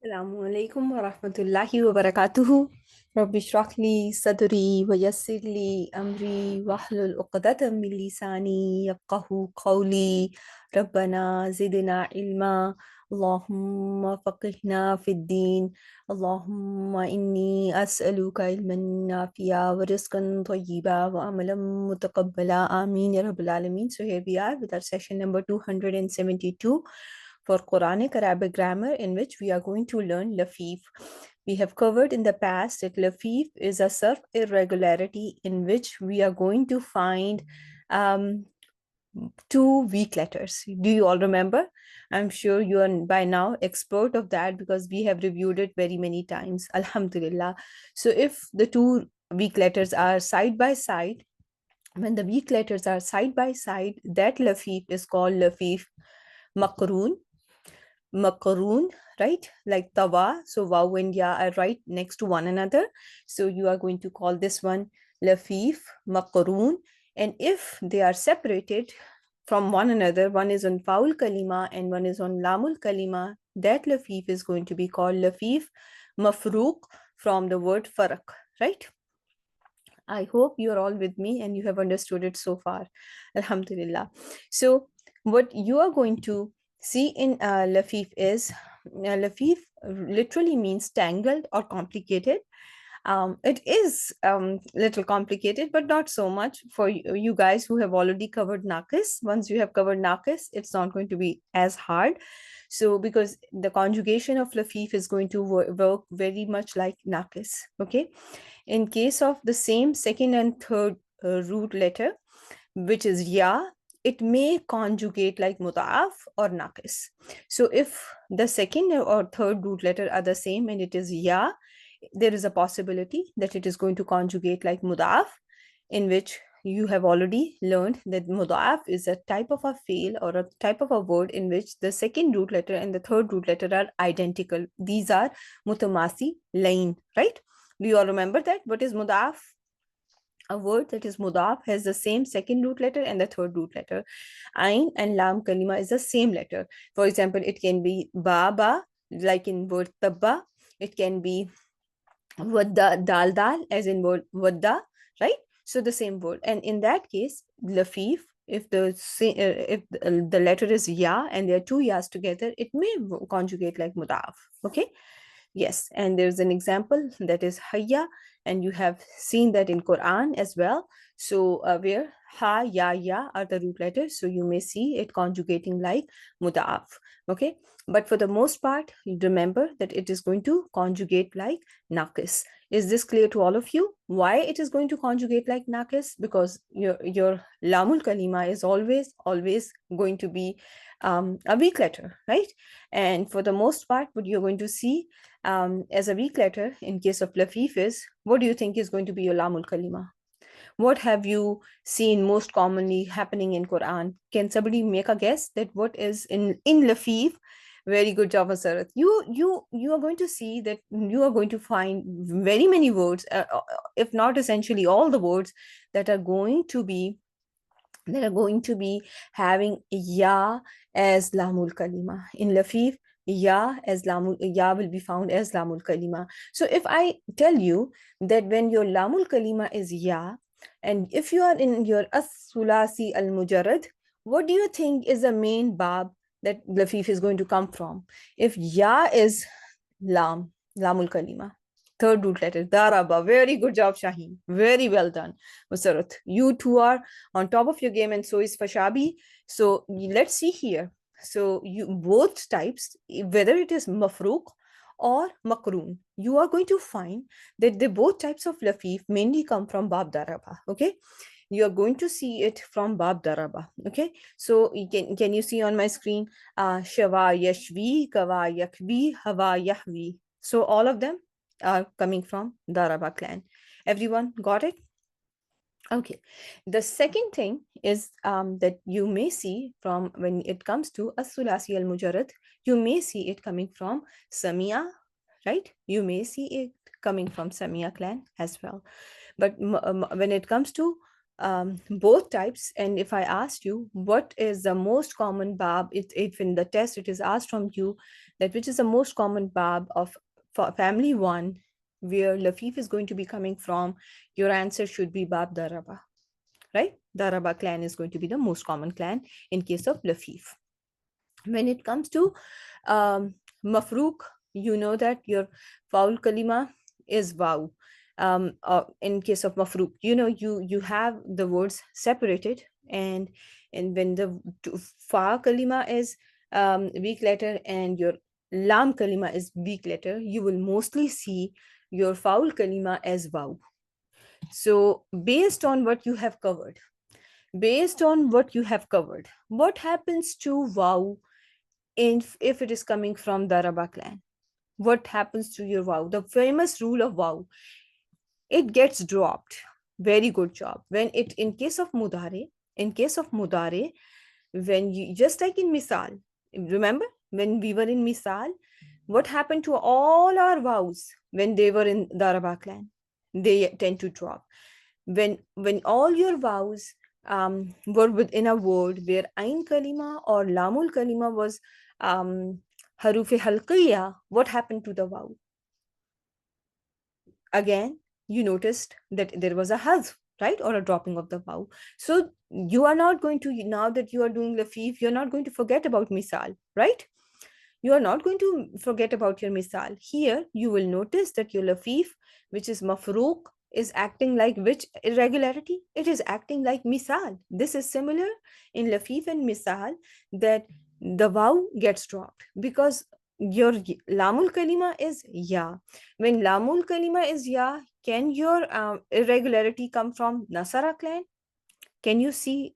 Assalamu alaikum wa rahmatullahi wa barakatuhu. Rabbi shrah li sadri wa yassir li amri wahlul uqdatan min lisani yafqahu qawli. Rabbana zidna ilma. Allahumma faqihna fid din. Allahumma inni as'aluka ilman nafi'a wa rizqan tayyiba wa amalan mutaqabbala. Ameen ya Rabbil Alameen. So here we are with our session number 272 for Quranic Arabic grammar, in which we are going to learn lafif. We have covered in the past that lafif is a surf irregularity in which we are going to find um, two weak letters. Do you all remember? I'm sure you are by now expert of that because we have reviewed it very many times. Alhamdulillah. So if the two weak letters are side by side, when the weak letters are side by side, that lafif is called lafif maqroon. Makaroon, right? Like tawa. So waw and ya are right next to one another. So you are going to call this one lafif, makaroon. And if they are separated from one another, one is on faul kalima and one is on lamul kalima, that lafif is going to be called lafif mafruq from the word farak, right? I hope you're all with me and you have understood it so far. Alhamdulillah. So, what you are going to see in Lafif is Lafif literally means tangled or complicated. It is little complicated, but not so much for you guys who have already covered Nakis. Once you have covered Nakis, it's not going to be as hard. So, because the conjugation of Lafif is going to work very much like Nakis, okay? In case of the same second and third root letter, which is ya, it may conjugate like mudaf or naqis. So if the second or third root letter are the same and it is ya, there is a possibility that it is going to conjugate like mudaf, in which you have already learned that mudaf is a type of a fi'l or a type of a word in which the second root letter and the third root letter are identical. These are mutamasi lain, right? Do you all remember that? What is mudaf? A word that is mudaf has the same second root letter and the third root letter. Ain and lam kalima is the same letter. For example, it can be baba, like in word tabba. It can be wadda, dal dal, as in word wadda, right? So the same word. And in that case, lafif, if the letter is ya and there are two yas together, it may conjugate like mudaf. Okay. Yes, and there's an example that is hayya, and you have seen that in Quran as well. So where ha, ya are the root letters, so you may see it conjugating like mudaf. Okay, but for the most part, remember that it is going to conjugate like naqis. Is this clear to all of you? Why it is going to conjugate like naqis? Because your lamul kalima is always going to be a weak letter, right? And for the most part, what you're going to see as a weak letter in case of lafif is, what do you think is going to be your lamul kalima? What have you seen most commonly happening in Quran? Can somebody make a guess that what is in lafif? Very good job, Asarat. You are going to see that you are going to find very many words, if not essentially all the words that are going to be having ya as lamul kalima. In lafif, ya will be found as lamul kalima. So if I tell you that when your lamul kalima is ya, and if you are in your as-sulasi al-mujarrad, what do you think is the main bab that lafif is going to come from? If ya is lamul kalima, third root letter, daraba. Very good job, Shaheen. Very well done, Musarat. You two are on top of your game, and so is Fashabi. So let's see here. So you both types, whether it is mafruq or makroon, you are going to find that the both types of lafif mainly come from bab daraba. Okay, you are going to see it from bab daraba. Okay, so can you see on my screen shava yashvi, kava yakvi, hava yahvi? So all of them are coming from daraba clan. Everyone got it? Okay. The second thing is that you may see from when it comes to as-sulasi al-mujarrad, you may see it coming from Samia, right? You may see it coming from Samia clan as well. But when it comes to both types. And if I asked you what is the most common bab, if in the test it is asked from you that which is the most common bab of family one, where Lafif is going to be coming from, your answer should be Bab Daraba, right? Daraba clan is going to be the most common clan in case of Lafif. When it comes to Mafrook, you know that your foul kalima is Waw. In case of Mafrook, you know, you have the words separated, and when the Fa kalima is weak letter and your Lam kalima is weak letter, you will mostly see your foul kalima as Waw. So based on what you have covered, what happens to Waw if it is coming from the Daraba clan? What happens to your Waw? The famous rule of Waw, it gets dropped. Very good job. When it in case of Mudare, when you just like in Misal, remember when we were in Misal, what happened to all our Waws when they were in the Daraba clan? They tend to drop. When all your Waws were within a word where Ain Kalima or Lamul Kalima was Harufi Halqiya, what happened to the Waw? Again, you noticed that there was a hazf, right? Or a dropping of the Waw. So you are not going to, now that you are doing Lafif, you're not going to forget about Misal, right? You are not going to forget about your Misal. Here, you will notice that your Lafif, which is Mafrook, is acting like which irregularity? It is acting like Misal. This is similar in Lafif and Misal, that the Waw gets dropped because your Lamul Kalima is Ya. When Lamul Kalima is Ya, can your irregularity come from Nasara clan? Can you see?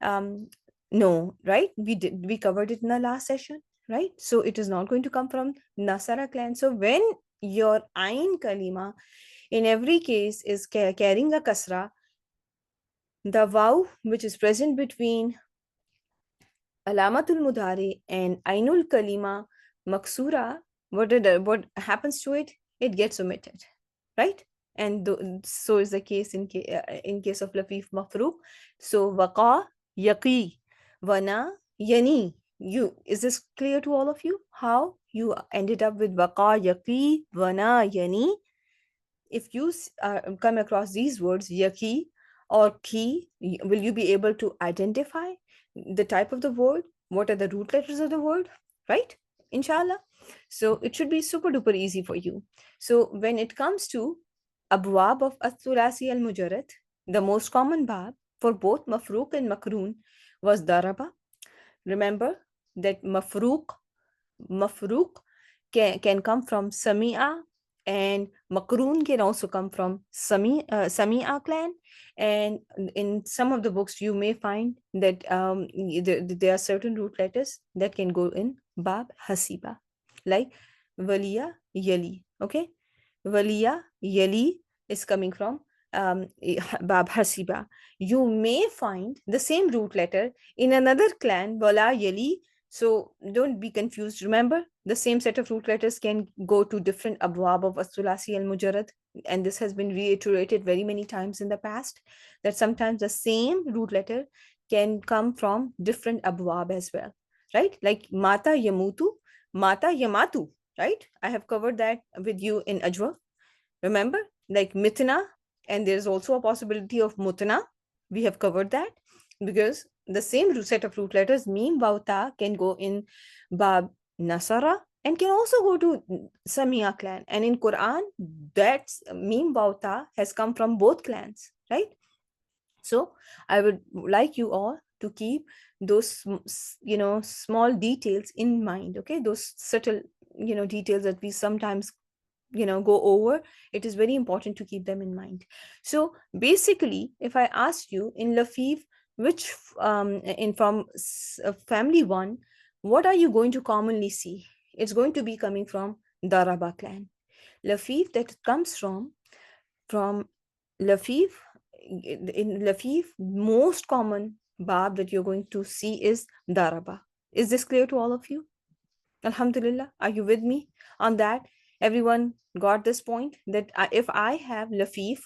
No, right? We covered it in the last session, right? So it is not going to come from Nasara clan. So when your Ain Kalima in every case is carrying a kasra, the Waw which is present between Alamatul Mudari and Ainul Kalima Maksura, what happens to it? It gets omitted, right? And so is the case in case of Lafif Mafruk. So Waqa, Yaqi, Wana, Yani. Is this clear to all of you? How you ended up with Waqa, Yaqi, Wana, Yani? If you come across these words, Yaqi or Ki, will you be able to identify the type of the word? What are the root letters of the word? Right? Inshallah. So it should be super duper easy for you. So when it comes to Abwab of Athulasi al Mujarrad, the most common bab for both Mafruq and Makroon was Daraba. Remember that Mafruq can come from Sami'a, and Makroon can also come from Sami'a clan. And in some of the books, you may find that there are certain root letters that can go in Bab Hasiba, like Waliya Yali. Okay, Waliya Yali is coming from Bab Hasiba. You may find the same root letter in another clan, Wala Yali. So don't be confused. Remember, the same set of root letters can go to different abwab of Asulasi al Mujarrad. And this has been reiterated very many times in the past, that sometimes the same root letter can come from different abwab as well, right? Like Mata Yamutu, Mata Yamatu, right? I have covered that with you in Ajwa. Remember, like Mitna, and there's also a possibility of Mutna. We have covered that because the same set of root letters, Mim, Bauta, can go in Bab Nasara and can also go to Samia clan. And in Quran, that Mim, Bauta has come from both clans, right? So I would like you all to keep those, small details in mind, okay? Those subtle, details that we sometimes go over. It is very important to keep them in mind. So basically, if I ask you in Lafif, which in from family one, what are you going to commonly see? It's going to be coming from Daraba clan. Lafif that comes from Lafif. In Lafif, most common bab that you're going to see is Daraba. Is this clear to all of you? Alhamdulillah. Are you with me on that? Everyone got this point? That if I have Lafif,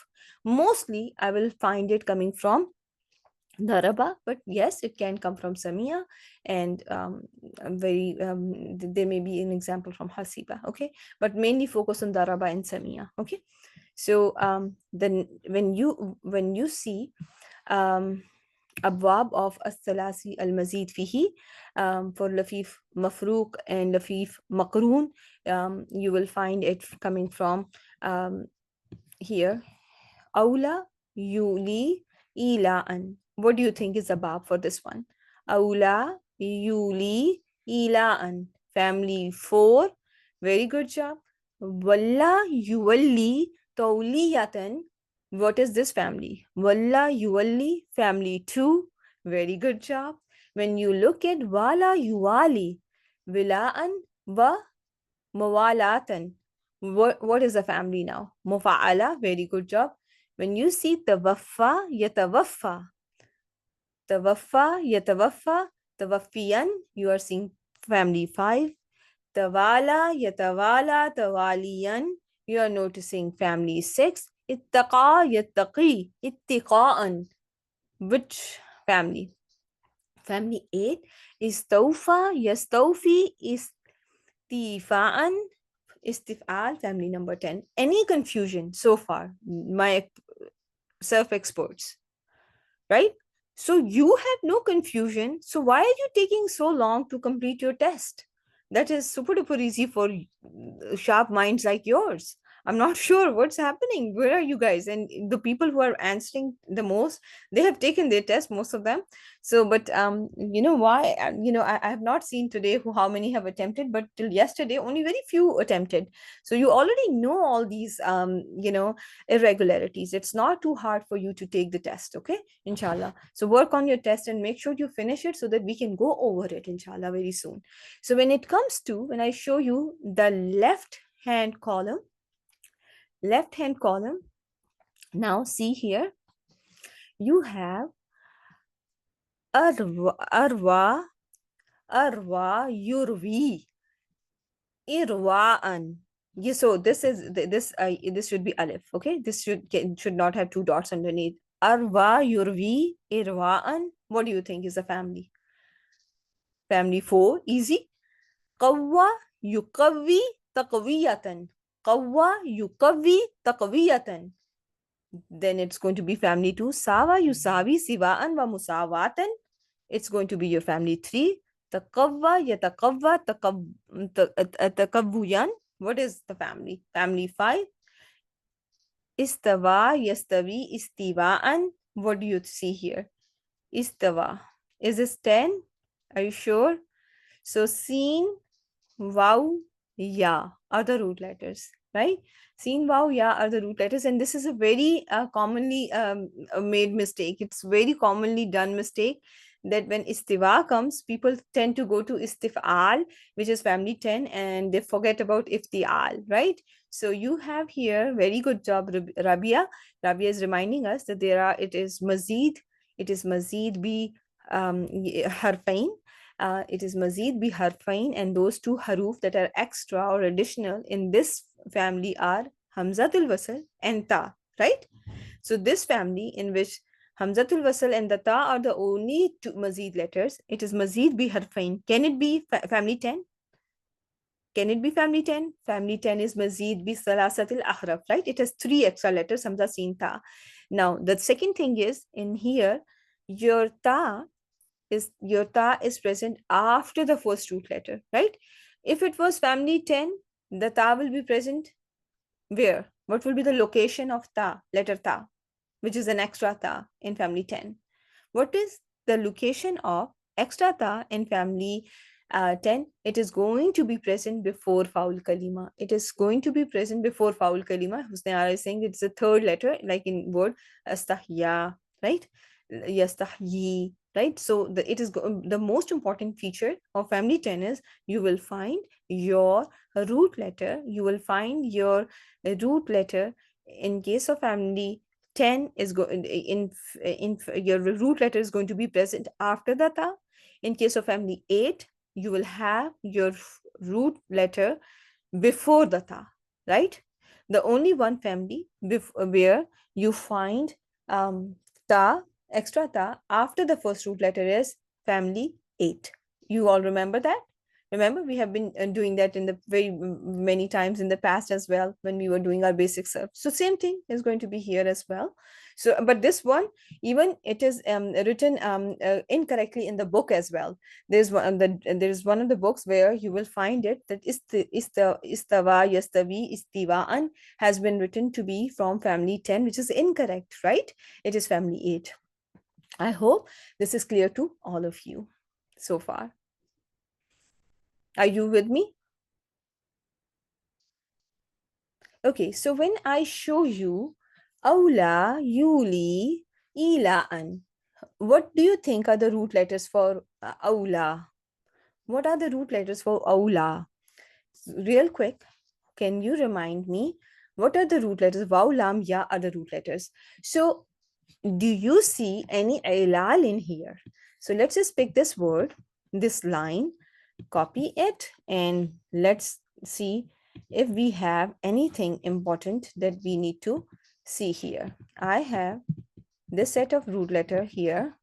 mostly I will find it coming from Daraba, but yes, it can come from Samia, and there may be an example from Hasiba, okay? But mainly focus on Daraba and Samia, okay? So then when you see أبواب of الثلاثي المزيد فيه, for لفيف مفروق and لفيف مقرون, you will find it coming from here أولى يولي إيلاء. What do you think is the bab for this one? أولى يولي إيلاء. Family 4. Very good job. ولا يولي تولية. What is this family? Walla yuwalli, family 2. Very good job. When you look at wala yuwali, wila'an wa mawalatan. What is the family now? Mufa'ala. Very good job. When you see tawaffa yatawaffa, tawaffa yatawaffa, tawaffiyan, you are seeing family 5. Tawala yatawala tawaliyan, you are noticing family 6. Ittaqa yattaqi, ittiqa'an. Which family? Family 8. Istawfa yastawfi, istifa'an, istif'al, family number 10. Any confusion so far, my self-experts, right? So you have no confusion. So why are you taking so long to complete your test? That is super duper easy for sharp minds like yours. I'm not sure what's happening. Where are you guys? And the people who are answering the most, they have taken their test, most of them. So, but you know why? I have not seen today how many have attempted, but till yesterday, only very few attempted. So you already know all these, irregularities. It's not too hard for you to take the test, okay? Inshallah. So work on your test and make sure you finish it so that we can go over it, inshallah, very soon. So when it comes to, when I show you the left hand column, now see here, you have arwa, yurvi, irwaan. Yeah, so this is this should be alif, okay? This should not have two dots underneath. Arwa, yurvi, irwaan. What do you think is the family? Family 4, easy. Qawwa yuqawwi taqwiyatan. Qawwa yuqawwi taqwiyatan. Then it's going to be family 2. Sawa yusawi siwaan wa musawatan. It's going to be your family 3. Taqawwa yataqawwa taqawwuyan. What is the family? Family 5. Istawa yastawi istiwaan. What do you see here? Istawa. Is this 10? Are you sure? So Seen, Wow, Ya are the root letters, right? Seen, Wow, Ya are the root letters, and this is a very commonly made mistake. It's very commonly done mistake that when istiwa comes, people tend to go to istif'al, which is family 10, and they forget about iftial, right? So you have here, very good job, Rabia. Rabia is reminding us that it is mazid bi harfain. It is mazid bi harfain, and those two haruf that are extra or additional in this family are hamzatul wasl and ta, right? So this family in which hamzatul wasl and the ta are the only two mazid letters, it is mazid bi harfain. Can it be family 10? Can it be family 10? Family 10 is mazid bi salasatil ahraf, right? It has 3 extra letters, hamza, sin, ta. Now, the second thing is, in here, your ta is present after the first root letter, right? If it was family 10, the ta will be present where? What will be the location of ta, letter ta, which is an extra ta in family 10? What is the location of extra ta in family 10? It is going to be present before faul kalima. It is going to be present before faul kalima. Husni Ara is saying it's the third letter, like in word astahya, right? Yastahyi, right? So it is the most important feature of family 10 is you will find your root letter. You will find your root letter in case of family 10 is in your root letter is going to be present after the ta. In case of family 8, you will have your root letter before the ta. right? The only one family where you find ta, extra ta, after the first root letter is family 8. You all remember that? Remember, we have been doing that in the very many times in the past as well when we were doing our basic stuff. So same thing is going to be here as well. So, but this one, even it is written incorrectly in the book as well. There's one of the books where you will find it that istawa yastavi istivaan has been written to be from family 10, which is incorrect, right? It is family 8. I hope this is clear to all of you so far. Are you with me? Okay, so when I show you Aula, Yuli, Ilaan, what do you think are the root letters for Aula? What are the root letters for Aula? Real quick, can you remind me what are the root letters? Waw, lam, ya are the root letters. So, do you see any ilal in here? So, let's just pick this word, this line, copy it, and let's see if we have anything important that we need to see here. I have this set of root letter here.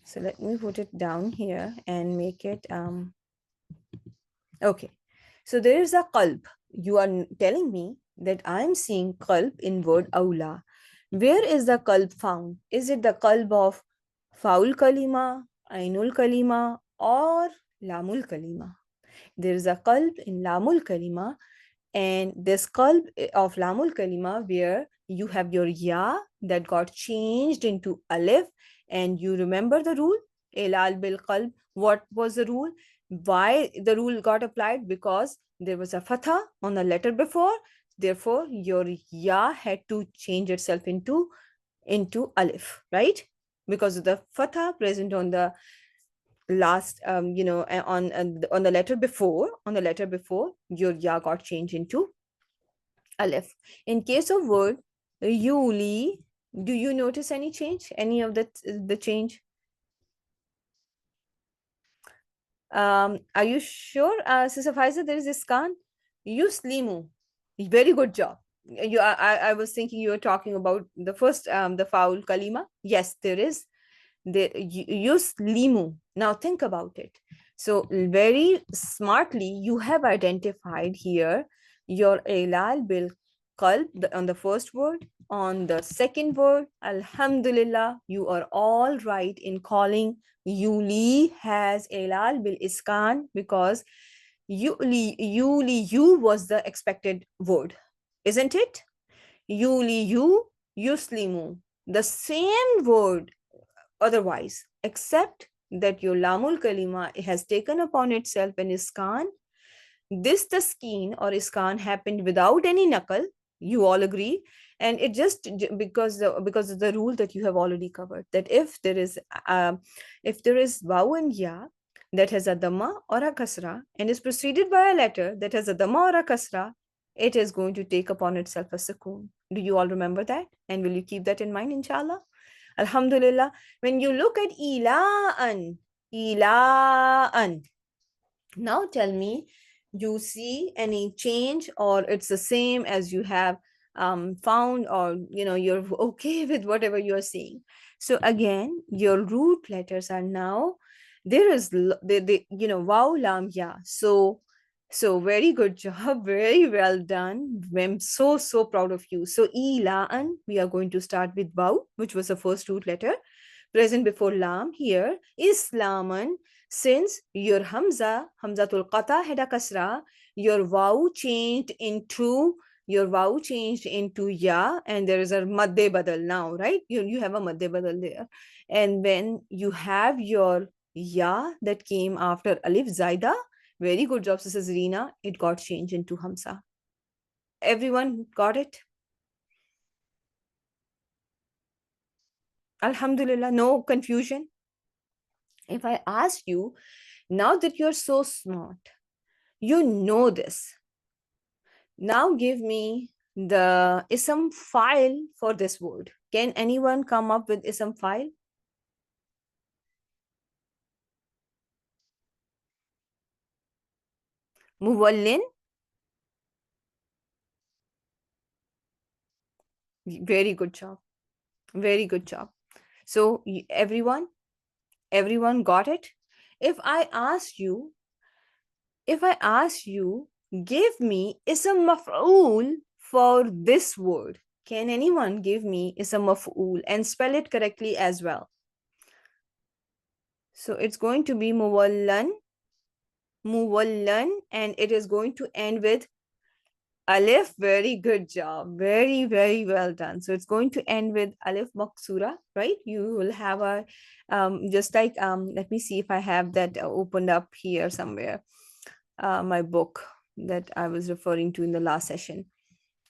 So let me put it down here and make it okay. So there is a qalb. You are telling me that I'm seeing qalb in word aula. Where is the qalb found? Is it the qalb of faul kalima, ainul kalima, or lamul kalima? There is a qalb in lamul kalima, and this qalb of lamul kalima where you have your ya that got changed into alif, and you remember the rule, ilal bil qalb. What was the rule? Why the rule got applied? Because there was a fatha on the letter before, therefore your ya had to change itself into alif, right? Because of the fatha present on the last on the letter before, your ya got changed into alif. In case of word yuli, do you notice any change, any of the change? Are you sure, Sister Faiza, there is iskan? Yuslimu. Very good job. I was thinking you were talking about the first the foul kalima. Yes, there is. Use limu. Now think about it. So very smartly you have identified here your ilal bil qalb on the first word. On the second word, alhamdulillah, you are all right in calling yuli has ilal bil iskan, because you was the expected word, isn't it? You yuslimu, the same word otherwise, except that your lamul kalima has taken upon itself an iskan. This taskeen or iskan happened without any nakal. You all agree, and it just because of the rule that you have already covered, that if there is waw and ya that has a dhamma or a kasra and is preceded by a letter that has a dhamma or a kasra, it is going to take upon itself a sukoon. Do you all remember that? And will you keep that in mind, inshallah? Alhamdulillah. When you look at ilaan, now tell me, you see any change, or it's the same as you have found, or you're okay with whatever you're seeing? So again, your root letters are now, there is wow, lam, ya. So very good job, very well done. I'm so proud of you. So ilaan, we are going to start with waw, which was the first root letter present before lam. Here islaman, since your hamzatul qata had a kasra, your waw changed into ya, and there is a madde badal now, right? You have a madde badal there. And when you have your ya that came after alif zaida, very good job, Sister Zarina, it got changed into hamza. Everyone got it? Alhamdulillah, no confusion. If I ask you, now that you're so smart, you know this. Now give me the ism file for this word. Can anyone come up with ism file? Muwallin? Very good job. Very good job. So everyone got it? If I ask you, give me ism maf'ul for this word. Can anyone give me ism maf'ul and spell it correctly as well? So it's going to be muwallan, and it is going to end with alif. Very good job. Very, very well done. So it's going to end with alif maksura, right? You will have a, just like, let me see if I have that opened up here somewhere. My book that I was referring to in the last session.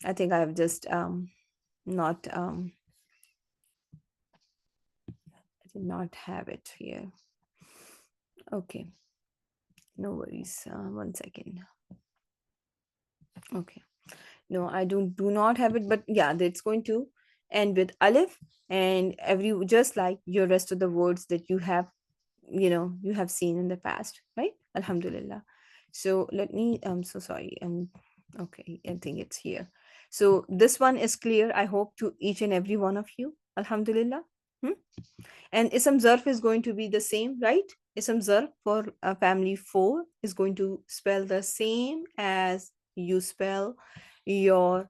I think I have just not, I did not have it here. Okay, no worries. 1 second. Okay. No, I do not have it, but yeah, it's going to end with alif, and just like your rest of the words that you have, you have seen in the past, right? Alhamdulillah. So let me, I'm so sorry. Okay, I think it's here. So this one is clear, I hope, to each and every one of you. Alhamdulillah. Hmm? And ism zarf is going to be the same, right? Ism zarf for family 4 is going to spell the same as you spell your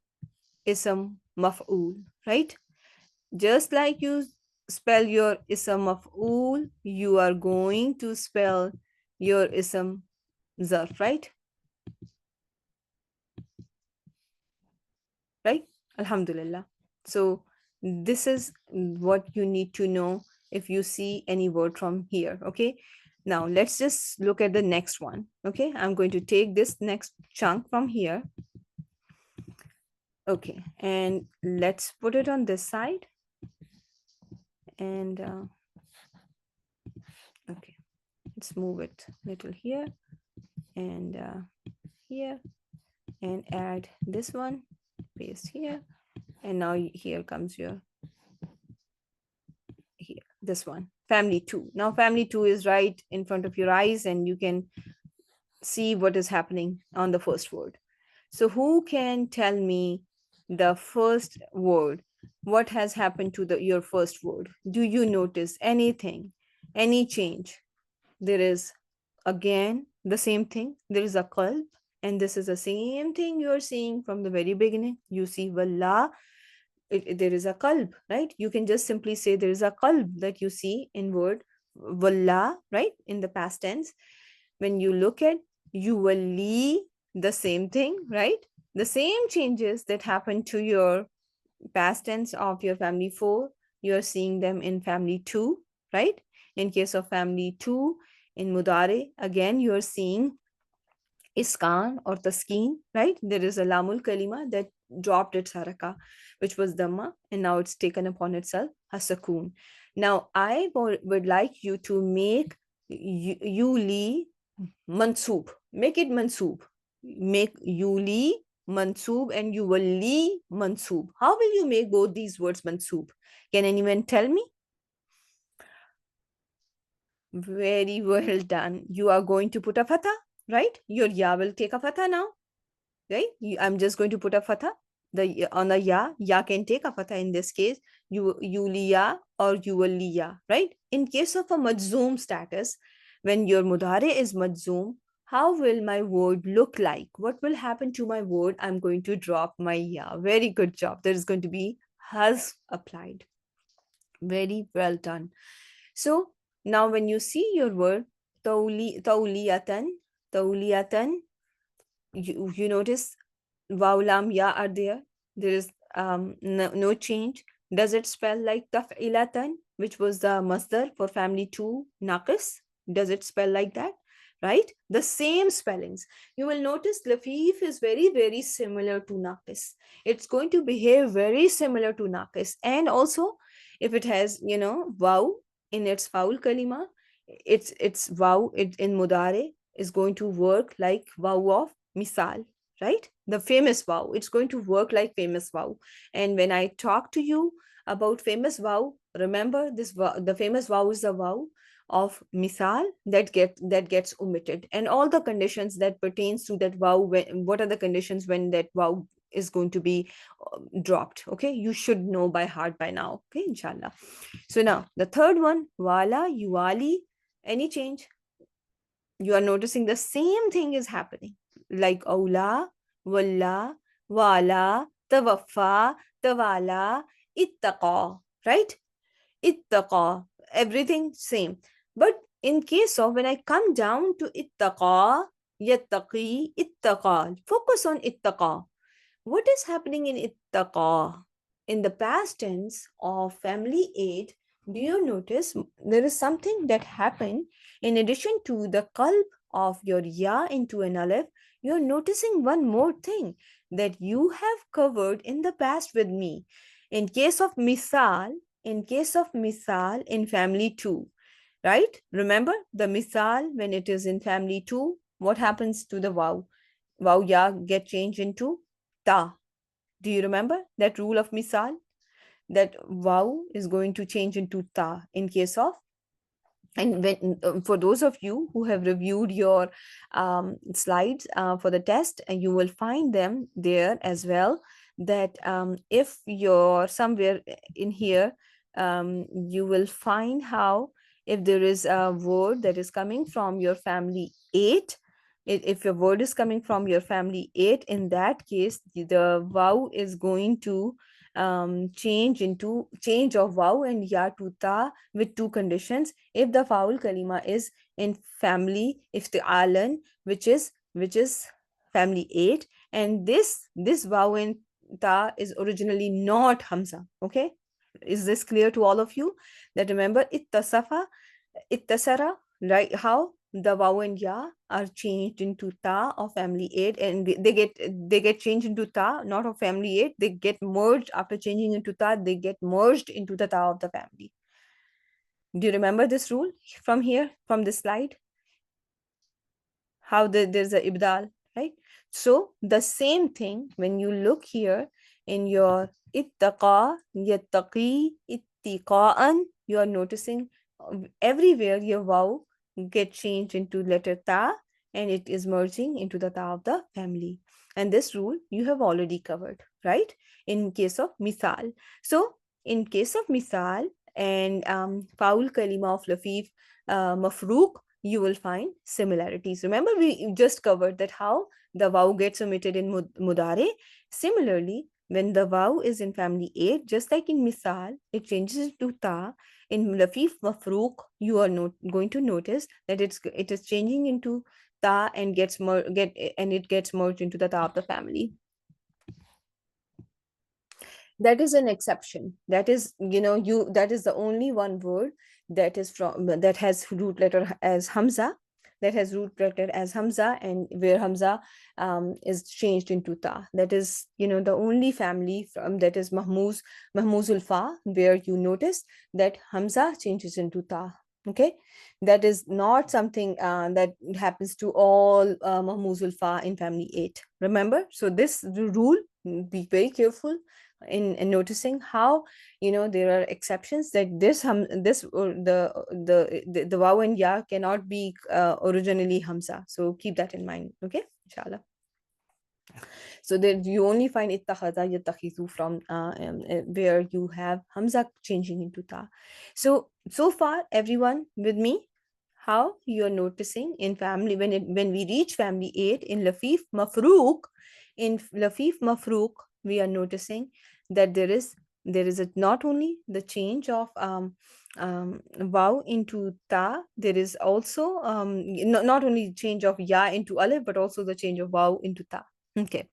ism maf'ul, right? Just like you spell your ism maf'ul, you are going to spell your ism zarf, right? Right? Alhamdulillah. So this is what you need to know if you see any word from here. Okay, now let's just look at the next one. Okay, I'm going to take this next chunk from here. Okay, and let's put it on this side. And okay, let's move it a little here and here, and add this one, paste here, and now here comes your, here, this one, family 2. Now family 2 is right in front of your eyes, and you can see what is happening on the first word. So who can tell me the first word? What has happened to your first word? Do you notice anything, any change? There is again the same thing. There is a qalb, and this is the same thing you're seeing from the very beginning. You see wallah, there is a qalb, right? You can just simply say there is a qalb that you see in word wallah, right? In the past tense. When you look at you wali, the same thing, right? The same changes that happen to your past tense of your family 4, you're seeing them in family 2, right? In case of family 2, in mudare, again, you're seeing iskan or taskeen, right? There is a lamul kalima that dropped its haraka, which was dhamma, and now it's taken upon itself hasakun. Now, I would like you to make yuli mansoob. Make it mansoob. Make yuli mansoob and yuwalli mansoob. How will you make both these words mansoob? Can anyone tell me? Very well done. You are going to put a fatha, right? Your ya will take a fatha now, right? I'm just going to put a fatha. On the ya can take a fatha in this case. Yuliya or yuwaliya, right? In case of a majzoom status, when your mudare is majzoom, how will my word look like? What will happen to my word? I'm going to drop my ya. Very good job. There is going to be has applied. Very well done. So now when you see your word tawliyatan, you notice waw lam ya are there. There is no change. Does it spell like taf'ilatan, which was the masdar for family 2 naqis? Does it spell like that? Right? The same spellings. You will notice lafif is very, very similar to naqis. It's going to behave very similar to naqis. And also, if it has, waw in its foul kalima, it's waw in mudare is going to work like waw of misal, right? The famous vow. It's going to work like famous vow. And when I talk to you about famous vow, remember this vow, the famous vow is the vow of misal that gets omitted, and all the conditions that pertains to that vow. What are the conditions when that vow is going to be dropped. Okay, you should know by heart by now. Okay, inshallah. So now the third one, wala, yuwali, any change? You are noticing the same thing is happening, like aula, walla, wala, tawaffa, tawala, ittaqa, right? Ittaqa, everything same. But in case of when I come down to ittaqa, yattaqi, ittaqa, focus on ittaqa. What is happening in ittaqa? In the past tense of family aid, do you notice there is something that happened in addition to the qalb of your ya into an alif? You're noticing one more thing that you have covered in the past with me. In case of misal, in family two, right? Remember the misal when it is in family two, what happens to the waw? Waw ya get changed into ta. Do you remember that rule of misal? That waw is going to change into ta in case of, and when for those of you who have reviewed your slides for the test, you will find them there as well, that if you're somewhere in here, you will find how if there is a word that is coming from your family 8, if your word is coming from your family 8, in that case the vow is going to change of waw and ya to ta with two conditions. If the foul kalima is in family iftialan, which is family 8, and this waw and ta is originally not hamza. Okay, is this clear to all of you? That remember ittasafa, ittasara, right? How the waw and ya are changed into ta of family 8, and they get changed into ta, not of family 8, they get merged after changing into ta, they get merged into the ta of the family. Do you remember this rule from here, from this slide? How there's a ibdal, right? So the same thing when you look here in your ittaqa, yattaqi, ittiqa'an, you are noticing everywhere your waw get changed into letter ta, and it is merging into the ta of the family. And this rule you have already covered, right? In case of misal. So in case of misal and faul kalima of lafif, mafruq, you will find similarities. Remember, we just covered that how the waw gets omitted in mudare. Similarly, when the waw is in family 8, just like in misal, it changes to ta. In lafif mafruq, you are going to notice that it is changing into ta and it gets merged into the ta of the family. That is an exception. That is, that is the only one word that has root letter as hamza, and where hamza is changed into ta. That is, the only family that is mahmuzul fa, where you notice that hamza changes into ta. Okay, that is not something that happens to all mahmuzul fa in family 8. Remember, so this rule, be very careful in noticing how there are exceptions, that the waw and ya cannot be originally hamza. So keep that in mind. Okay, inshallah. So that you only find ittakhadha yattakhizu from where you have hamza changing into ta. So far everyone with me, how you're noticing in family when we reach family 8 in lafif mafruq, we are noticing that there is not only the change of waw into ta, there is also not only change of ya into alif, but also the change of waw into ta. Okay.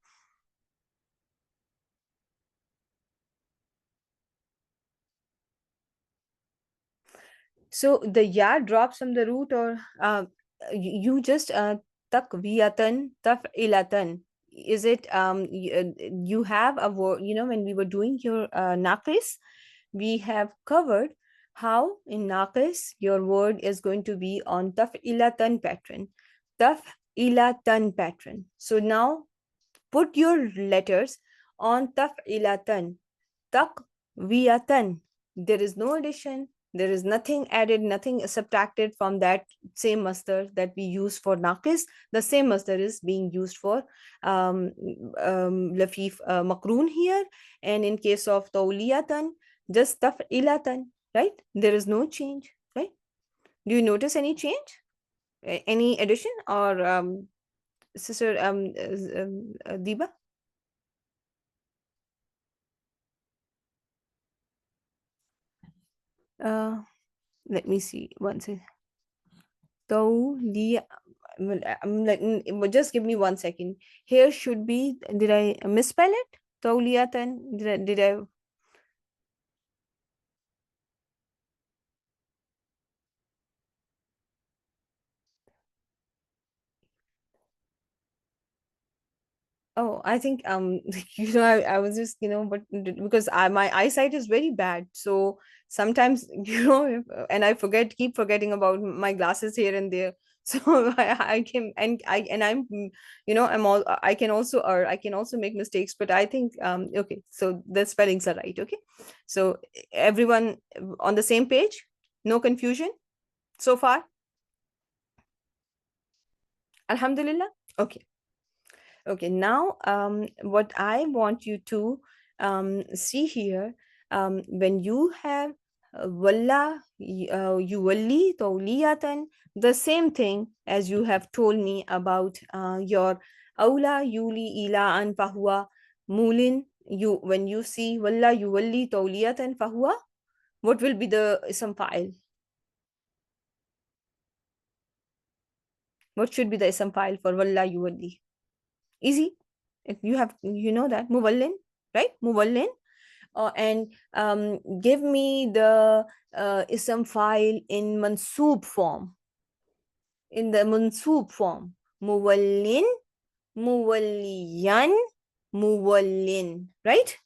So the ya drops from the root, or you just takviyatan taf'ilatan. Is it you have a word, when we were doing your naqis, we have covered how in naqis your word is going to be on taf'ilatan pattern. Taf'ilatan pattern. So now put your letters on taf'ilatan. Takwiyatan. There is no addition, There is nothing added, nothing subtracted from that same masdar that we use for naqis. The same masdar is being used for um, lafif makroon here. And in case of tawliyatan, just taf'ilatan, right? There is no change, right? Do you notice any change? Any addition or sister Diba? Uh, Let me see. One second. Tawliya. I'm like, just give me 1 second. Here should be. Did I misspell it? Tawliyatan. Did I? Oh, I think I was just but because my eyesight is very bad, so sometimes and I keep forgetting about my glasses here and there. So I came and I'm I'm all I can also make mistakes, but I think okay, so the spellings are right. Okay, so everyone on the same page, no confusion so far. Alhamdulillah. Okay. Okay, now what I want you to see here, when you have yuwalli tawliyatan, the same thing as you have told me about your awla yuli ila an fahuwa mulin. When you see walla yuwalli tawliyatan fahuwa, what will be the ism fa'il? What should be the ism fa'il for walla yuwalli? Easy. If you have, that muballin, right? Muballin. And give me the ism file in mansoob form. In the mansoob form. Muwallin, muwalliyan, muwallin. Right?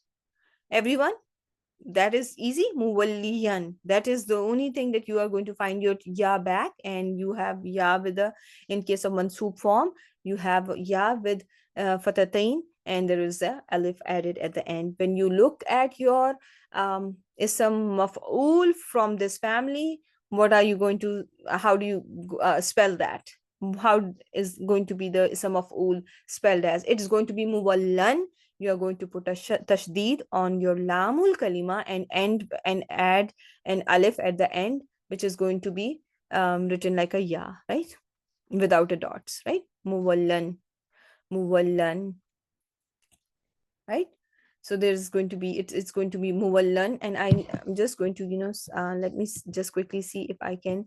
Everyone? That is easy. Muwalliyan. That is the only thing that you are going to find your ya back, and you have ya with the, in case of mansoob form, you have ya with fatatain, and there is a alif added at the end. When you look at your ism maf'ul from this family, what are you going to, how do you spell that? How is going to be the ism maf'ul spelled as? It is going to be muwallan. You are going to put a tashdid on your lamul kalima and add an alif at the end, which is going to be written like a ya, right? Without a dots, right? Muwallan, muwallan, right? So there's going to be, it's going to be muwallan, and I'm just going to let me just quickly see if I can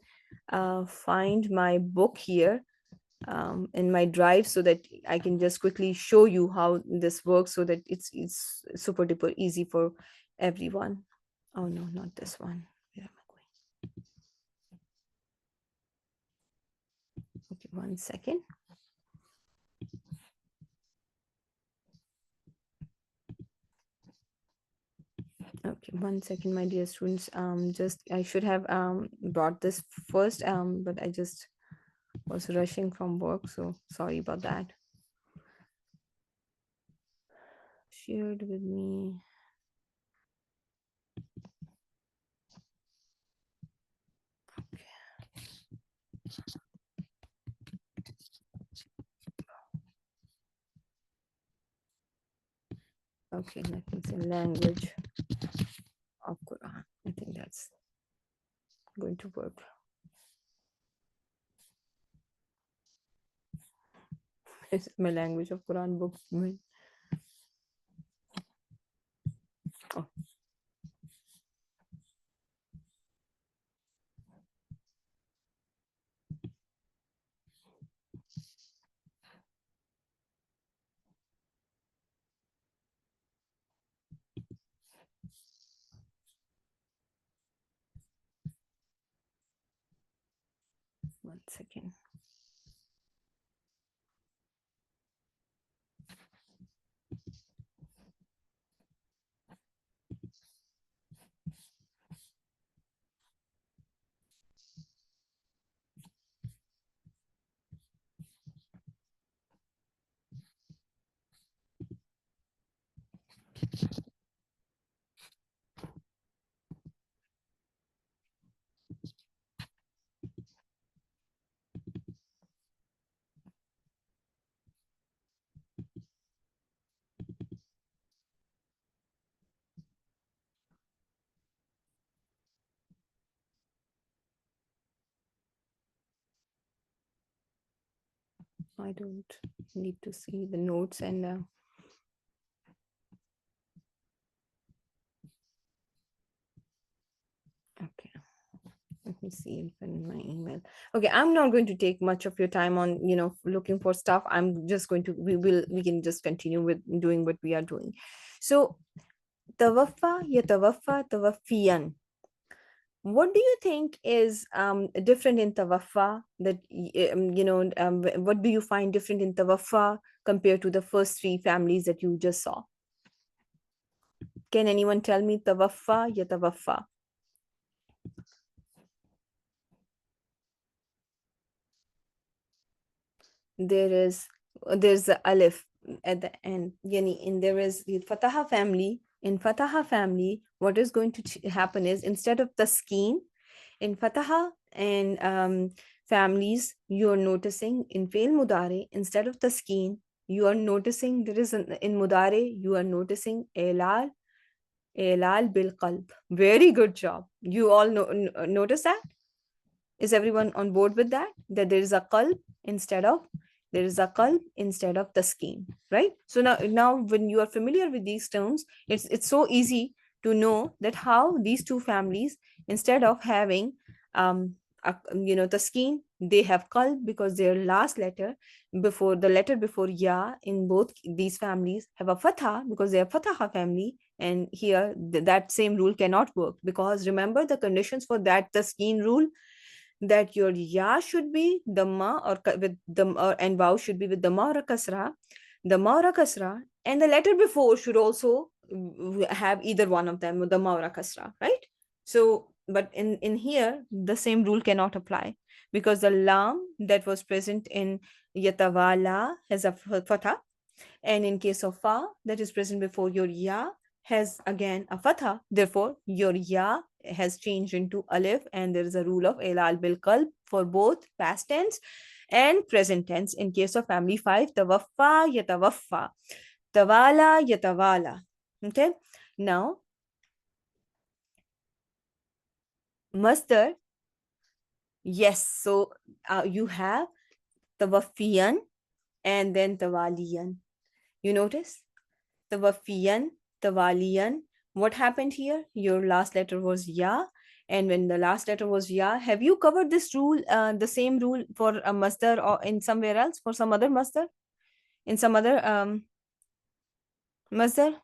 find my book here in my drive, so that I can just quickly show you how this works, so that it's super duper easy for everyone. Oh no, not this one. Where am I going? Okay, 1 second. Okay, 1 second, my dear students. Just I should have brought this first, but I just was rushing from work, so sorry about that. Shared with me. Okay, let me say language of Quran. I think that's going to work. It's my language of Quran book. Oh. One second. I don't need to see the notes and okay. Let me see if in my email. Okay, I'm not going to take much of your time on looking for stuff. I'm just going to we can just continue with doing what we are doing. So tawaffa yatawaffa tawaffiyan. What do you think is different in tawaffa that what do you find different in tawaffa compared to the first three families that you just saw? Can anyone tell me tawaffa yatawaffa? There's the alif at the end, yani, and there is the fataha family. In fataha family, what is going to happen is, instead of taskeen in fataha and families, you are noticing in fail mudare, instead of taskeen, you are noticing there is in mudare, you are noticing elal bil qalb. Very good job. You all notice that? Is everyone on board with that? That there is a qalb instead of taskeen, right? So now when you are familiar with these terms, it's so easy to know that how these two families, instead of having taskeen, they have qalb, because their last letter before the letter before ya in both these families have a fatha, because they are fataha family. And here that same rule cannot work, because remember the conditions for that taskeen rule, that your ya should be dhamma with dhamma, and vaw should be with dhamma or a kasra, and the letter before should also have either one of them, dhamma or a kasra, right? So but in here the same rule cannot apply, because the lam that was present in yatawala has a fatha, and in case of fa that is present before your ya has again a fatha. Therefore, your ya has changed into alif, and there is a rule of ilal bil qalb for both past tense and present tense. In case of family 5, tawaffa yatawaffa, tawala yatawala. Okay. Now, masdar, yes. So you have tawaffiyan and then tawaliyan. You notice? Tawafiyan, Tawaliyan. What happened here? Your last letter was Ya. And when the last letter was Ya, have you covered this rule, the same rule for a masdar or in somewhere else, for some other masdar? In some other masdar?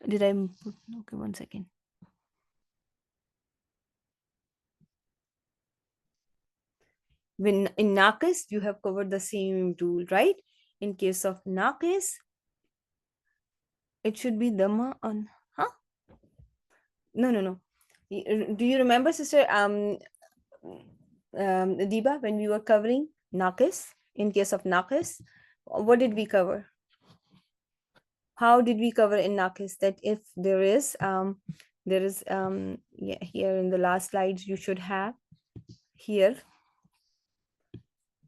Did I put, okay, one second. When in Naqis, you have covered the same rule, right? In case of Naqis, it should be Dhamma on, huh? No. Do you remember, sister? Diba, when we were covering Naqis, in case of Naqis, what did we cover? How did we cover in Naqis that if there is yeah, here in the last slides you should have here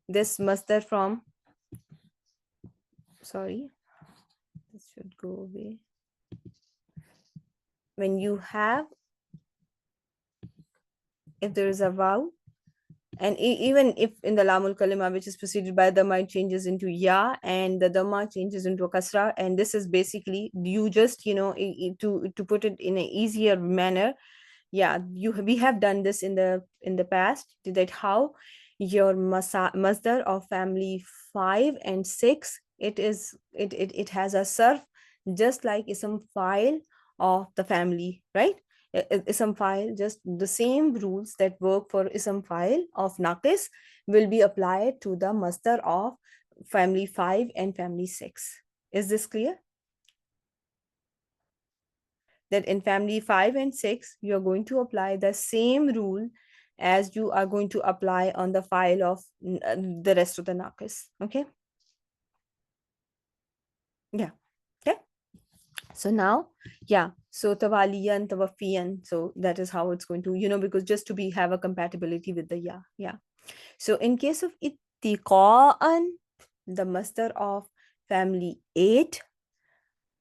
this masdar from, sorry, this should go away. When you have, if there is a vaw, and even if in the lamul kalima which is preceded by dhamma, it changes into ya, and the dhamma changes into a kasra, and this is basically, you just to put it in an easier manner, yeah, we have done this in the past, that how your masdar of family 5 and 6, it has a sarf just like ism file of the family, right? Ism file, just the same rules that work for ism file of naqis will be applied to the masdar of family 5 and family 6. Is this clear? That in family 5 and 6, you are going to apply the same rule as you are going to apply on the file of the rest of the naqis. Okay. Yeah. Okay. So now, yeah. So tawaliyan, tawafiyan. So that is how it's going to, because just to have a compatibility with the yeah. Yeah. So in case of ittiqa'an, the masdar of family 8,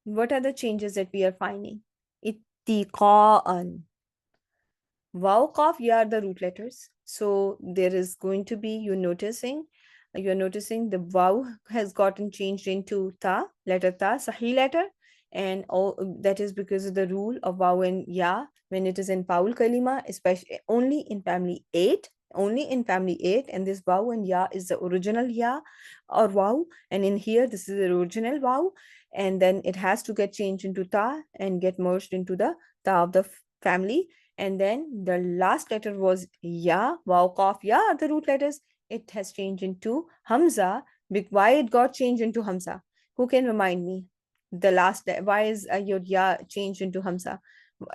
what are the changes that we are finding? Ittiqa'an. Waw, qaf, yeah, are the root letters. So there is going to be, you're noticing, you're noticing the waw has gotten changed into ta, letter ta, sahih letter. And all that is because of the rule of waw and ya when it is in Paul Kalima, especially only in family 8. Only in family 8, and this waw and ya is the original ya or waw, and in here this is the original waw, and then it has to get changed into ta and get merged into the ta of the family. And then the last letter was ya, waw, qaf, ya are the root letters. It has changed into hamza. Why it got changed into hamza? Who can remind me? The last, why is your ya changed into hamza?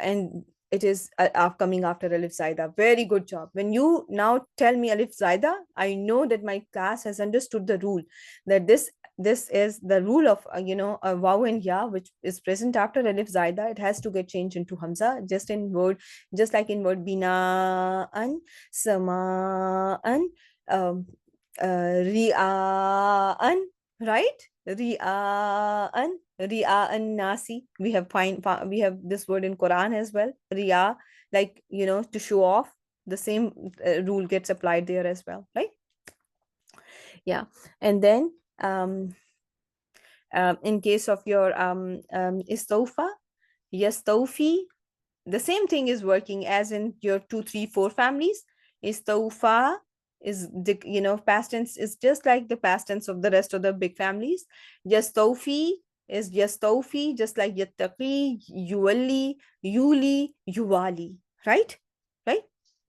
And it is coming after alif zaida. Very good job. When you now tell me alif zaida, I know that my class has understood the rule, that this is the rule of a waw and ya which is present after alif zaida. It has to get changed into hamza, just like in word bina'an, sama'an, um, ri'a'an, right? Ri'a'an nasi. We have this word in Quran as well. Ri'a, like to show off. The same rule gets applied there as well, right? Yeah. And then in case of your istawfa, yastawfi, the same thing is working as in your 2, 3, 4 families. Istawfa is the past tense is just like the past tense of the rest of the big families. Yastawfi is yastawfi, just like yattaqi, yuwalli, yuli, yuwali, right? Right?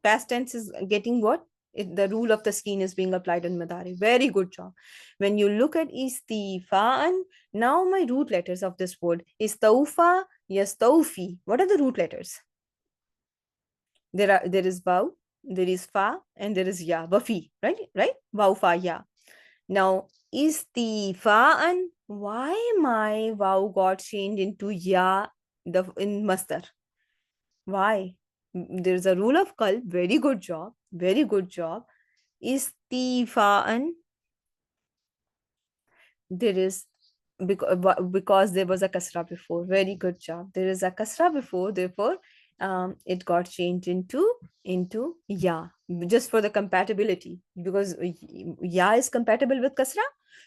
Past tense is getting what? The rule of the skin is being applied on madari. Very good job. When you look at istifaan, now my root letters of this word, istawfa, yastawfi. What are the root letters? There is waw, there is fa, and there is ya, wafi, right? Right? Waw, fa, ya. Now, istifaan, why my waw got changed into ya in masdar? Why? There's a rule of qalb. Very good job. Very good job. Istifaan, there is because there was a kasra before. Very good job. There is a kasra before, therefore it got changed into ya, just for the compatibility, because ya is compatible with kasra,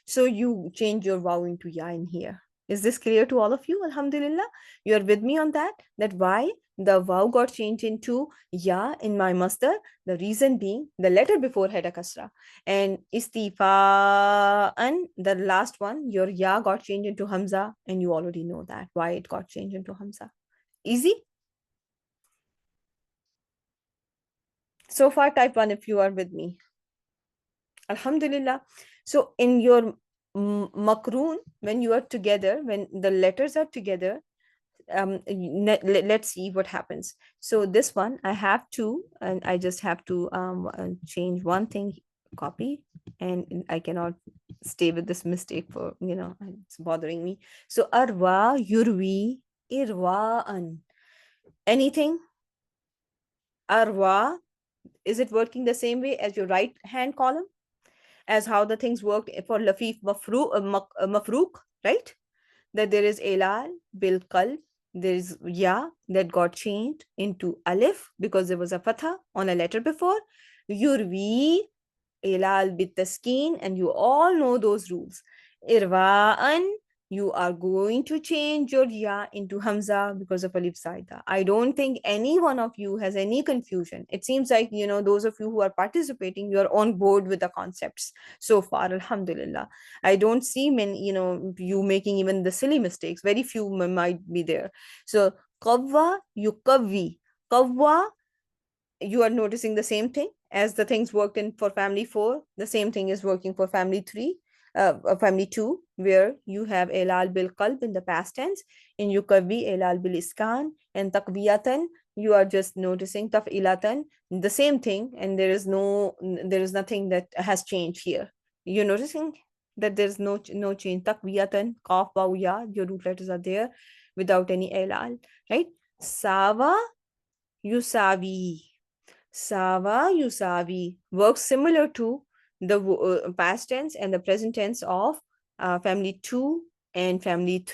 so you change your waw into ya in here. Is this clear to all of you? Alhamdulillah, you are with me on that why the waw got changed into ya in my masdar. The reason being the letter before had a kasra, and istifaan, the last one, your ya got changed into hamza, and you already know that why it got changed into hamza. Easy. So far, type 1 if you are with me. Alhamdulillah. So in your makroon, when you are together, when the letters are together, let's see what happens. So this one I have to, and I just have to change one thing, copy, and I cannot stay with this mistake for it's bothering me. So arwa, yurwi, irwaan. Anything? Arwa, is it working the same way as your right hand column, as how the things worked for lafif mafruq, right? That there is elal bil qalb, there is ya that got changed into alif because there was a fatha on a letter before. Yurvi, elal bit taskin, and you all know those rules. Irwaan, you are going to change your ya into hamza because of alif zaida. I don't think any one of you has any confusion. It seems like those of you who are participating, you are on board with the concepts so far. Alhamdulillah, I don't see many you making even the silly mistakes. Very few might be there. So qawwa, yuqawwi, qawwa, you are noticing the same thing as the things worked in for family 4. The same thing is working for family 3, family 2, where you have elal bil qalb in the past tense, in yukavi elal bil iskan, and taqwiyatan you are just noticing taf'ilatan, the same thing, and there is nothing that has changed here. You're noticing that there's no change. Taqwiyatan, qaf, waw, ya, your root letters are there without any elal, right? Sawa, yusavi. Sawa, yusavi works similar to the past tense and the present tense of family 2 and family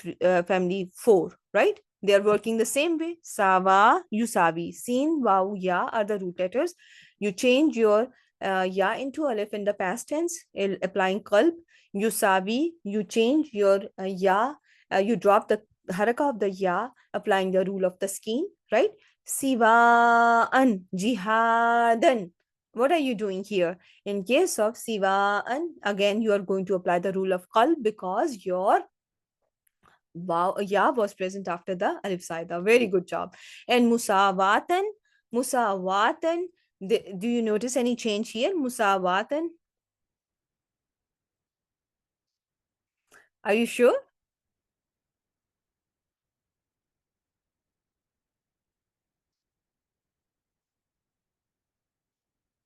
4, right? They are working the same way. Sawa, yusavi. Sin, waw, ya are the root letters. You change your ya into alif in the past tense, applying qalb. Yusawi, you change your ya, you drop the haraka of the ya, applying the rule of the taskin, right? Siwa'an, jihadan. What are you doing here? In case of siwa'an, again, you are going to apply the rule of qalb because your wow, ya was present after the alif saida. Very good job. And musawatan, musawatan. Do you notice any change here? Musawatan. Are you sure?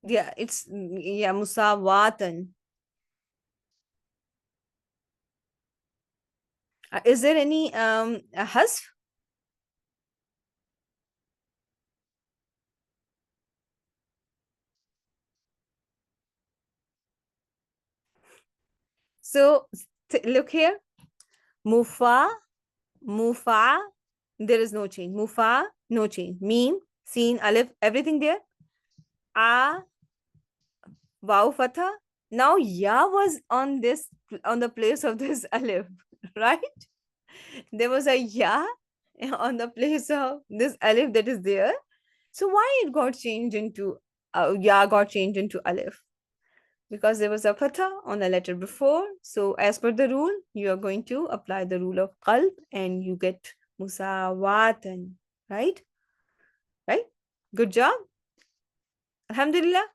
Yeah, it's yeah, musawatan. Is there any hasf? So look here. Mufa, mufa. There is no change. Mufa, no change. Meme, seen, alif, everything there. A, wow, fatha. Now ya was on this, on the place of this alif, right? There was a ya on the place of this alif that is there. So why it got changed into ya got changed into alif? Because there was a fatha on the letter before. So as per the rule, you are going to apply the rule of qalb and you get musawatan, right? Right? Good job. Alhamdulillah.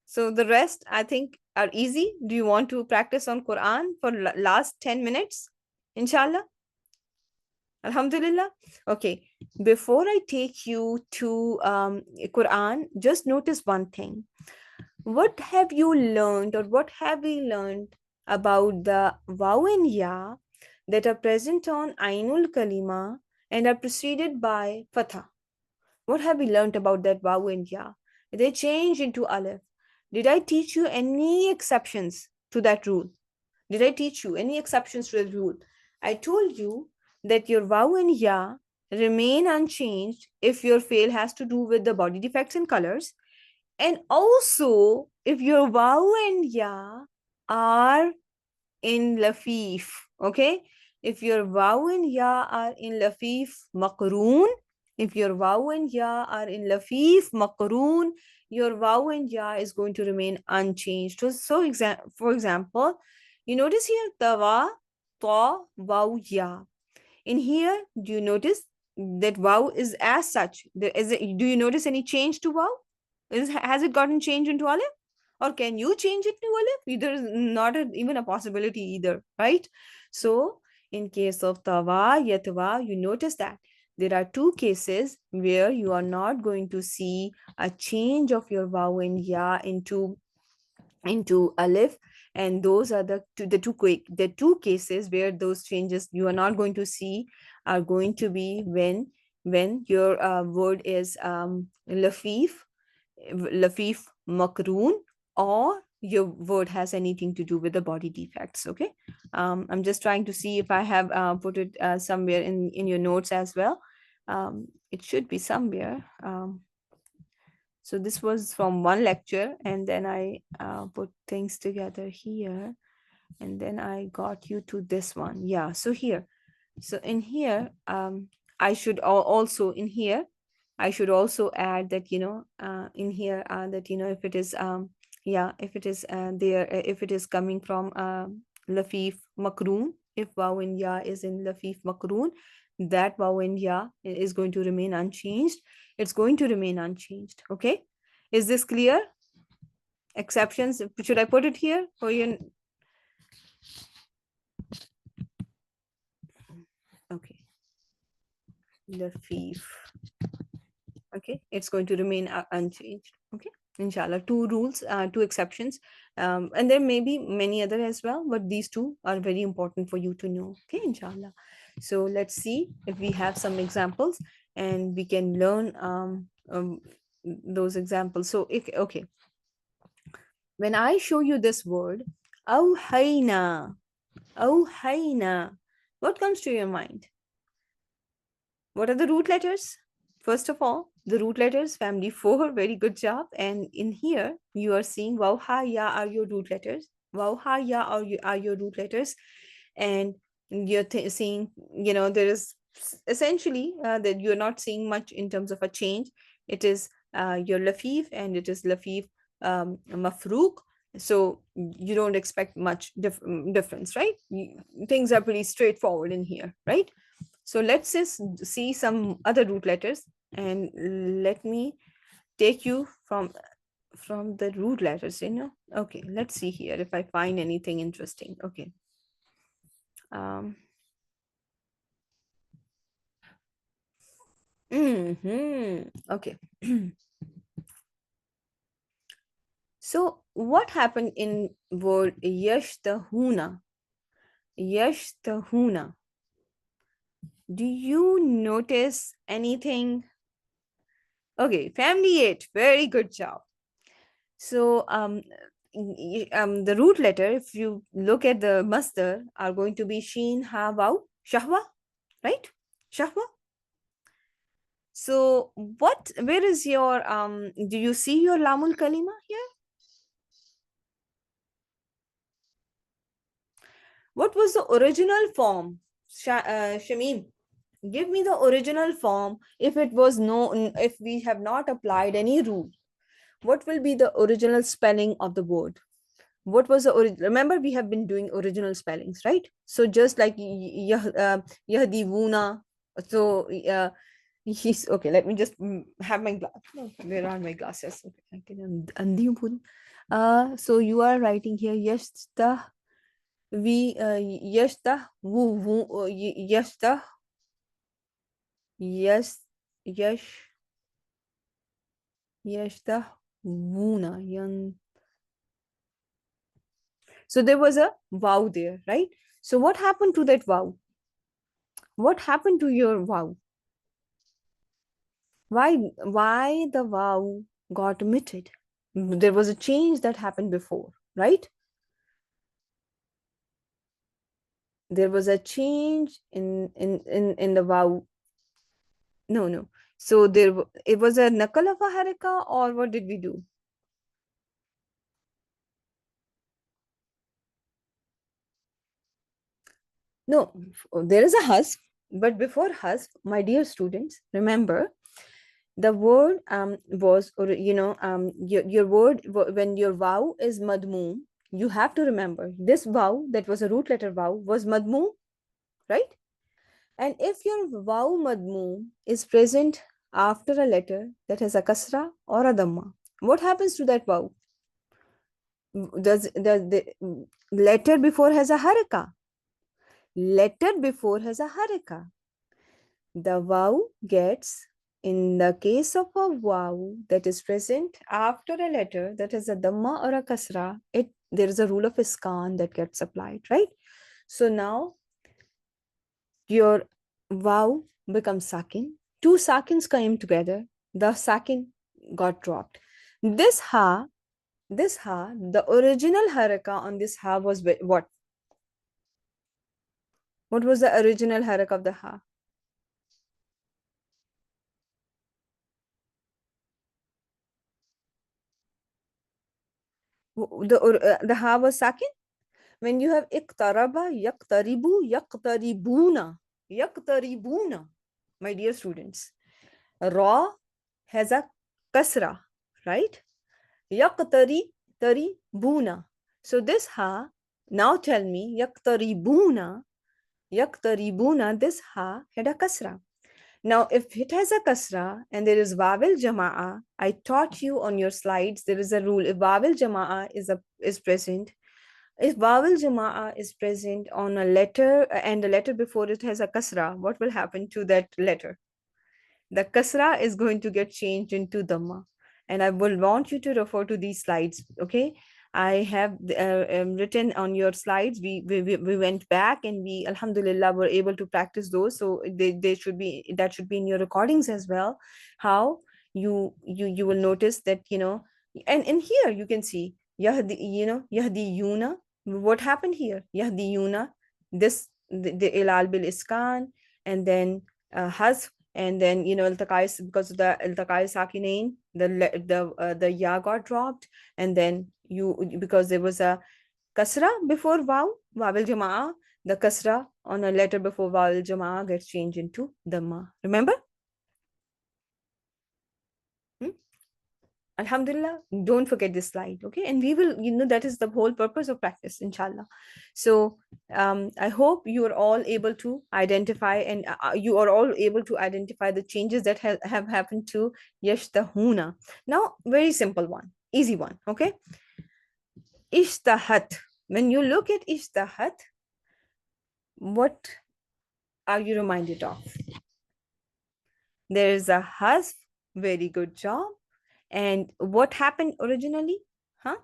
So the rest, I think, are easy. Do you want to practice on Quran for last 10 minutes? Inshallah. Alhamdulillah. Okay. Before I take you to Quran, just notice one thing. What have you learned or what have we learned about the waw and ya that are present on Ainul Kalima and are preceded by Fatha? What have we learned about that waw and ya? They change into alif. Did I teach you any exceptions to that rule? Did I teach you any exceptions to the rule? I told you that your waw and ya remain unchanged if your fail has to do with the body defects and colors. And also, if your waw and ya are in lafif, okay? If your waw and ya are in lafif maqroon, if your waw and ya are in lafif maqroon, your waw and ya is going to remain unchanged. For example, you notice here tawa, ta, waw, ya. In here, do you notice that waw is as such? Do you notice any change to waw? Has it gotten changed into alif? Or can you change it to alif? There is not even a possibility either, right? So in case of tawa, yatwa, you notice that there are two cases where you are not going to see a change of your waw and ya into alif, and those are the two cases where those changes you are not going to see are going to be when your word is lafif makroon, or your word has anything to do with the body defects. Okay, I'm just trying to see if I have put it somewhere in your notes as well. It should be somewhere. So this was from one lecture, and then I put things together here, and then I got you to this one. Yeah, so here. So in here, I should also in here, I should also add that, in here that, if it is, if it is there, if it is coming from Lafif Makroon, if waw and ya is in Lafif Makroon, that waw and ya is going to remain unchanged. It's going to remain unchanged. Okay. Is this clear? Exceptions, should I put it here for you? Okay. Lafif. Okay, it's going to remain unchanged. Okay, inshallah. Two rules, two exceptions, and there may be many other as well, but these two are very important for you to know. Okay, inshallah. So let's see if we have some examples and we can learn those examples. So okay, when I show you this word awhayna, awhayna, what comes to your mind? What are the root letters? First of all, the root letters, family 4, very good job. And in here, you are seeing waw, ha, ya are your root letters. Waw, ha, ya are your root letters. And you're seeing, there is essentially that you're not seeing much in terms of a change. It is your lafif and it is lafif mafrook. So you don't expect much difference, right? Things are pretty straightforward in here, right? So let's just see some other root letters, and let me take you from the root letters. Okay, let's see here if I find anything interesting. Okay. um okay. So what happened in word yashtahuna? Yashtahuna, do you notice anything? Okay, family 8, very good job. So the root letter, if you look at the masdar, are going to be sheen, ha, waw, shahwa, right? Shahwa. So where is your, do you see your lamul kalima here? What was the original form? Shamim, give me the original form. If it was no, if we have not applied any rule, what will be the original spelling of the word? What was the original? Remember, we have been doing original spellings, right? So just like yahdivuna. So he's okay. Let me just have my glass. No, where are my glasses? Okay, I can so you are writing here yashta we yashta wu yashta yes yash yashta wuna yan. So there was a wow there, right? So what happened to that wow? What happened to your wow? Why the wow got omitted? There was a change that happened before, right? There was a change in the wow. No. So it was a nakal of a haraka, or what did we do? No, there is a hasf, but before hasf, my dear students, remember the word was, or your word, when your wow is madmoom, you have to remember this wow that was a root letter wow was madmoom, right? And if your wow madmoom is present after a letter that has a kasra or a dhamma, what happens to that wow? Does the letter before has a haraka? Letter before has a haraka. The wow gets, in the case of a wow that is present after a letter that is a dhamma or a kasra, there is a rule of iskan that gets applied, right? So now your wow becomes sakin. Two sakins came together. The sakin got dropped. This ha, the original haraka on this ha was what? What was the original haraka of the ha? The ha was sakin. When you have iqtaraba, yaqtaribu, yaqtaribuna, my dear students, ra has a kasra, right? Yaqtaribuna. So this ha, now tell me, yaqtaribuna, this ha had a kasra. Now, if it has a kasra and there is vowel jama'a, I taught you on your slides, there is a rule. If vowel jama'a is present, if vowel jama'a is present on a letter and the letter before it has a kasra, what will happen to that letter? The kasra is going to get changed into dhamma. And I will want you to refer to these slides, okay? I have written on your slides. We went back and we, alhamdulillah, were able to practice those. So they should be, that should be in your recordings as well. How you will notice that, and in here you can see yahdi, yahdi yuna. What happened here? Yahdi yuna, the ilal bil iskan, and then has and then iltaqai, because of the iltaqai sakinain, the ya got dropped, and then because there was a kasra before waw al jamaa, the kasra on a letter before waw al jamaa gets changed into dhamma. Remember? Hmm? Alhamdulillah, don't forget this slide, okay? And we will, that is the whole purpose of practice, inshallah. So I hope you are all able to identify, and you are all able to identify the changes that have happened to yashtahuna. Now, very simple one, easy one, okay? Ishtahat. When you look at ishtahat, what are you reminded of? There is a hasf, very good job. And what happened originally? Huh?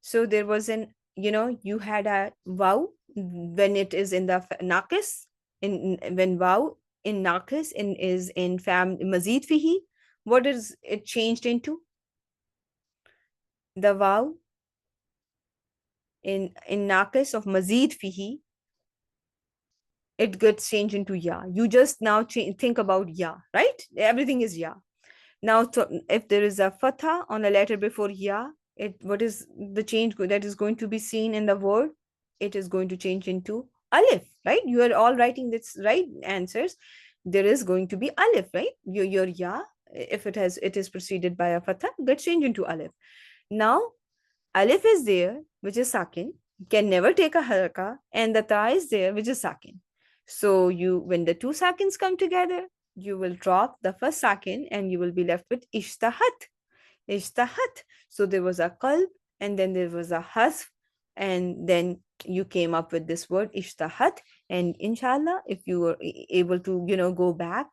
So there was you had a wow when it is in the naqis, when wow in naqis is in mazid fihi. What is it changed into? The wow in naqis of mazid fihi, it gets changed into ya. You just now think about ya, right? Everything is ya. Now, if there is a fatha on a letter before ya, what is the change that is going to be seen in the word? It is going to change into alif, right? You are all writing this right answers. There is going to be alif, right? Your ya, if it is preceded by a fatha, gets changed into alif. Now, alif is there, which is sakin, can never take a haraka, and the ta is there, which is sakin. So when the two sakins come together, you will drop the first sakin and you will be left with ishtahat. Ishtahat. So there was a qalb, and then there was a hasf, and then you came up with this word ishtahat. And inshallah, if you were able to go back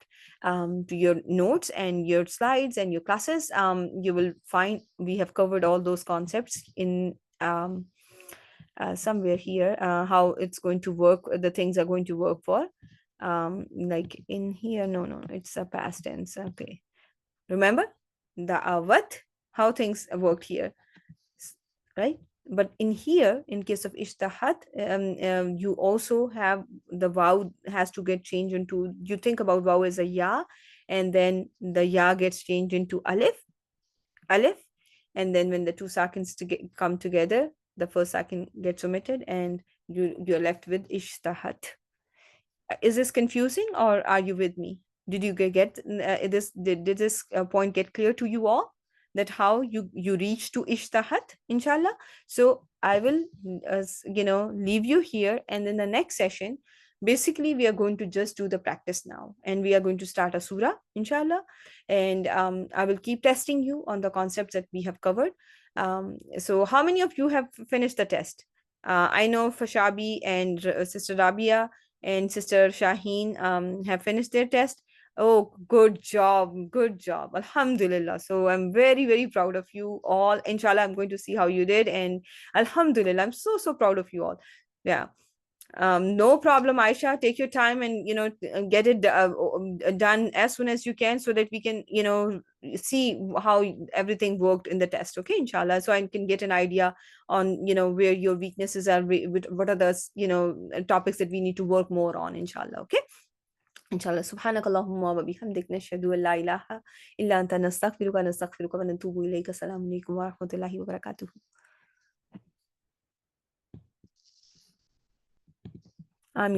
to your notes and your slides and your classes, you will find we have covered all those concepts in somewhere here, how it's going to work, the things are going to work for, like in here. No, it's a past tense. Okay, remember the what, how things worked here, right? But in here, in case of ishtahat, you also have the vaw has to get changed into, you think about vaw as a ya, and then the ya gets changed into alif, and then when the two sakins come together, the first sakin gets omitted, and you're left with ishtahat. Is this confusing, or are you with me? Did you get this? Did this point get clear to you all? That how you reach to ishtahat, inshallah. So I will leave you here, and in the next session, basically we are going to just do the practice now, and we are going to start a surah, inshallah. And I will keep testing you on the concepts that we have covered. So how many of you have finished the test? I know Fashabi and Sister Rabia and Sister Shaheen have finished their test. Oh, good job, good job. Alhamdulillah. So I'm very, very proud of you all. Inshallah, I'm going to see how you did. And Alhamdulillah, I'm so, so proud of you all. Yeah. No problem, Aisha. Take your time and get it done as soon as you can, so that we can see how everything worked in the test. Okay, inshallah. So I can get an idea on where your weaknesses are, what are the topics that we need to work more on, inshallah. Okay. inshallah. Subhanakallahumma wa bihamdik, nashhadu an la ilaha illa anta, nastaghfiruka wa natubu ilayka. Assalamu alaikum wa rahmatullahi wa barakatuh.